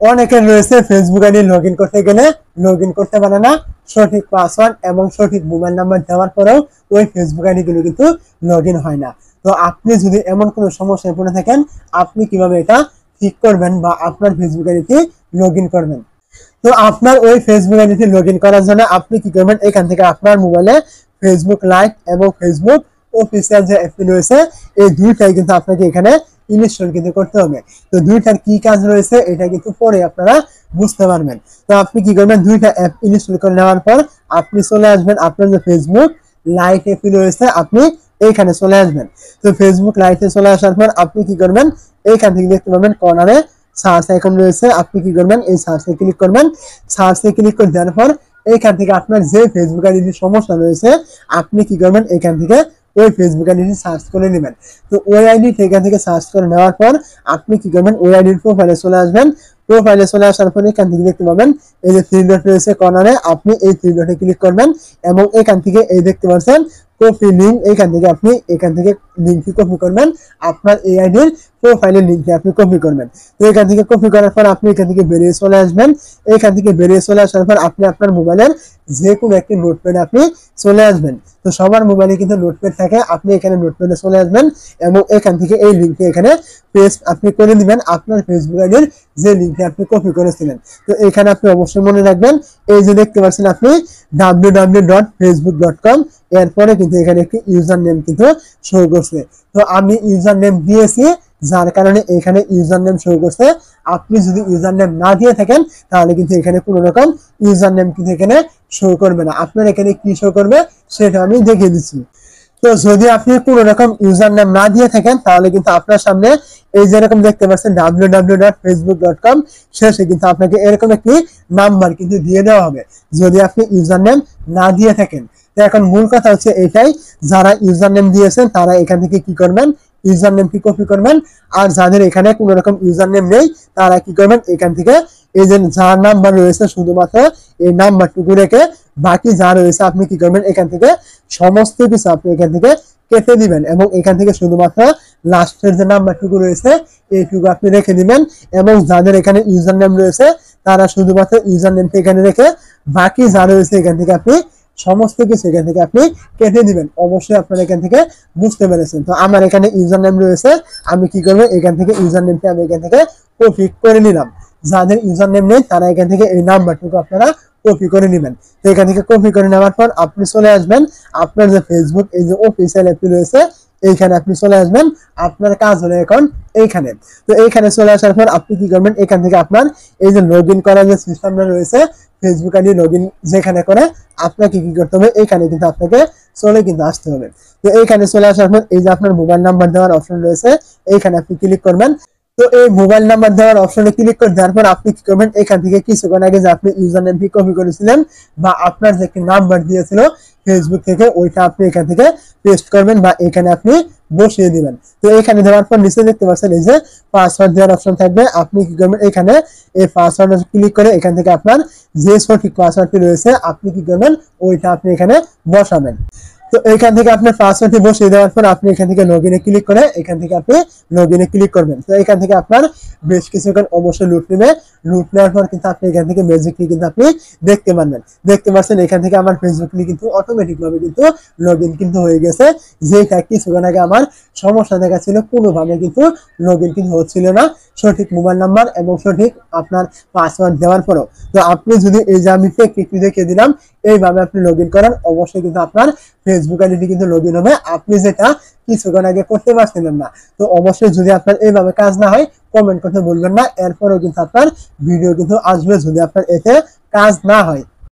অনেকের রয়েছে Facebook ID login করতে গেলে লগইন করতে পারে না, সঠিক পাসওয়ার্ড এবং সঠিক মোবাইল নাম্বার দেওয়ার পরেও ওই ফেসবুক আইডি গুলো কিন্তু লগইন হয় না। তো আপনি যদি এমন কোনো সমস্যায় পড়ে থাকেন, আপনি কিভাবে এটা ঠিক করবেন বা আপনার ফেসবুক আইডিতে লগইন করবেন। তো আপনার ওই ফেসবুক আইডিতে লগইন করার জন্য আপনি কি করবেন, এখান থেকে আপনার মোবাইলে ফেসবুক লাইট এবং ফেসবুক অফিসিয়াল যে অ্যাপটি রয়েছে এই দুইটাই কিন্তু আপনাকে এখানে ইনস্টল কিন্তু করতে হবে। তো দুইটার কি কাজ রয়েছে এটা কিন্তু পরে আপনারা বুঝতে পারবেন। তো আপনি কি করবেন, দুইটা অ্যাপ ইনস্টল করে নেওয়ার পর আপনি চলে আসবেন আপনার যে ফেসবুক লাইট অ্যাপটি রয়েছে, আপনি এইখানে চলে আসবেন। তো ফেসবুক লাইটে চলে আসার পর আপনি কি করবেন, এইখান থেকে দেখতে পাবেন কর্নারে সার্চ আইকন রয়েছে, আপনি কি করবেন এই সার্চে ক্লিক করবেন। সার্চে ক্লিক করে দেওয়ার পর এইখান থেকে আপনার যে ফেসবুক আইডির সমস্যা রয়েছে আপনি কি করবেন, এখান থেকে ওই ফেসবুক আইডি সার্চ করে নেবেন। তো ওই আইডি এখান থেকে সার্চ করে নেওয়ার পর আপনি কি করবেন, ওই আইডির প্রোফাইলে চলে আসবেন। প্রোফাইলে চলে আসার পর এখান থেকে দেখতে পাবেন এই যে থ্রি ডট রয়েছে কর্নারে, আপনি এই থ্রি ডটে ক্লিক করবেন এবং এখান থেকে এই দেখতে পাচ্ছেন কপি লিঙ্ক, এখান থেকে আপনি এখান থেকে লিঙ্কটি কপি করবেন, আপনার এই আইডির প্রোফাইলের লিঙ্কটি আপনি কপি করবেন। তো এখান থেকে কপি করার পর আপনি এখান থেকে বেরিয়ে চলে আসবেন। এখান থেকে বেরিয়ে চলে আসার পর আপনি আপনার মোবাইলের যে কোনো একটি নোটপ্যাডে আপনি চলে আসবেন। তো সবার মোবাইলে কিন্তু নোটপ্যাড থাকে, আপনি এখানে নোটপ্যাডে চলে আসবেন এবং এখান থেকে এই লিঙ্কটি এখানে পেস্ট আপনি করে দিবেন, আপনার ফেসবুক আইডির যে লিঙ্কটি আপনি কপি করেছিলেন। তো এখানে আপনি অবশ্যই মনে রাখবেন এই যে দেখতে পাচ্ছেন আপনি www.facebook.com, এরপরে কিন্তু এখানে একটি ইউজার নেম কিন্তু শো করছে। তো আমি ইউজার নেম দিয়েছি, যার কারণে এখানে ইউজার নেম শো করছে। আপনি যদি ইউজার নেম না দিয়ে থাকেন তাহলে কিন্তু এখানে কোনো রকম ইউজার নেম কিন্তু এখানে শো করবে না। আপনার এখানে কি শো করবে সেটা আমি দেখিয়ে দিচ্ছি। তো যদি আপনি কোনো রকম ইউজার নেম না দিয়ে থাকেন তাহলে কিন্তু আপনার সামনে এই যেরকম দেখতে পাচ্ছেন www.facebook.com, শেষে কিন্তু আপনাকে এরকম একটি নাম্বার কিন্তু দিয়ে দেওয়া হবে যদি আপনি ইউজার নেম না দিয়ে থাকেন। তো এখন মূল কথা হচ্ছে এটাই, যারা ইউজার নেম দিয়েছেন তারা এখান থেকে কি করবেন, ইউজার নেমটি কপি করবেন। আর যাদের এখানে কোনো রকম ইউজার নেম নেই তারা কি করবেন, এখান থেকে এই যে যার নাম্বার রয়েছে শুধুমাত্র এই নাম্বারটুকু রেখে বাকি যা রয়েছে আপনি কি করবেন, এখান থেকে সমস্ত কিছু আপনি এখান থেকে কেটে দিবেন এবং এখান থেকে শুধুমাত্র লাস্টের যে নাম্বারটুকু রয়েছে এইটুকু আপনি রেখে দিবেন। এবং যাদের এখানে ইউজার নেম রয়েছে তারা শুধুমাত্র ইউজার নেমটা এখানে রেখে বাকি যা রয়েছে এখান থেকে আপনি সমস্ত কিছু এখান থেকে আপনি কেটে দিবেন। অবশ্যই আপনারা এখান থেকে বুঝতে পেরেছেন। তো আমার এখানে ইউজার নেম রয়েছে, আমি কি করবো, এখান থেকে ইউজার নেমটা আমি এখান থেকে কপি করে নিলাম। যাদের ইউজার নেম নেই তারা এখান থেকে এই নাম্বারটুকু আপনারা কপি করে নেবেন। তো এখান থেকে কপি করে নেওয়ার পর আপনি চলে আসবেন আপনার যে ফেসবুক এই যে অফিসিয়াল অ্যাপটি রয়েছে এইখানে আপনি চলে আসবেন। আপনার কাজ হলো এখন এইখানে। তো এইখানে চলে আসার পর আপনি কি করবেন, এখান থেকে আপনার এই যে লগ ইন করার যে সিস্টেমটা রয়েছে ফেসবুক আইডি লগ ইন যেখানে করে আপনাকে কি করতে হবে, এইখানে কিন্তু আপনাকে চলে কিন্তু আসতে হবে। তো এইখানে চলে আসার পর এই যে আপনার মোবাইল নাম্বার দেওয়ার অপশন রয়েছে এইখানে আপনি ক্লিক করবেন। তো এই মোবাইল নাম্বার দেওয়ার অপশনে ক্লিক করে দেওয়ার পর আপনি কি করবেন, এখান থেকে কিছুক্ষণ আগে যে আপনি ইউজার নেমটি কপি করেছিলেন বা আপনার যে একটি নাম্বার দিয়েছিল ফেসবুক থেকে ওইটা আপনি এখান থেকে পেস্ট করবেন বা এখানে আপনি বসিয়ে দিবেন। তো এখানে দেওয়ার পর নিচে দেখতে পাচ্ছেন এই যে পাসওয়ার্ড দেওয়ার অপশন থাকবে, আপনি কি করবেন এখানে এই পাসওয়ার্ডে ক্লিক করে এখান থেকে আপনার যে সঠিক পাসওয়ার্ডটি রয়েছে আপনি কি করবেন ওইটা আপনি এখানে বসাবেন। তো এখান থেকে আপনার পাসওয়ার্ডটি বসিয়ে দেওয়ার পর আপনি এখান থেকে লগ ইনে ক্লিক করে এখান থেকে আপনি লগ ইনে ক্লিক করবেন। তো এখান থেকে আপনার বেশ কিছুক্ষণ অবশ্যই লুট নেবে। লুট নেওয়ার পর কিন্তু আপনি এখান থেকে ম্যাজিকলি কিন্তু আপনি দেখতে পারবেন। দেখতে পাচ্ছেন এখান থেকে আমার ফেসবুকলি কিন্তু অটোমেটিক ভাবে কিন্তু লগ ইন কিন্তু হয়ে গেছে, যেটা কিছুক্ষণ আগে আমার সমস্যা দেখাচ্ছিল, কোনোভাবে কিন্তু লগ ইন কিন্তু হচ্ছিল না সঠিক মোবাইল নাম্বার এবং সঠিক আপনার পাসওয়ার্ড দেওয়ার পরও। তো আপনি যদি এই যে আমি টেকনিকটি দেখিয়ে দিলাম এইভাবে আপনি লগ ইন করেন, অবশ্যই কিন্তু আপনার ফেসবুক আইডি কিন্তু লগ ইন হবে, আপনি যেটা কিছুক্ষণ আগে করতে পারছিলেন না। তো অবশ্যই যদি আপনার এইভাবে কাজ না হয় কমেন্ট করতে বলবেন না, এরপরেও কিন্তু আপনার ভিডিও কিন্তু আসবে যদি আপনার এতে কাজ না হয়।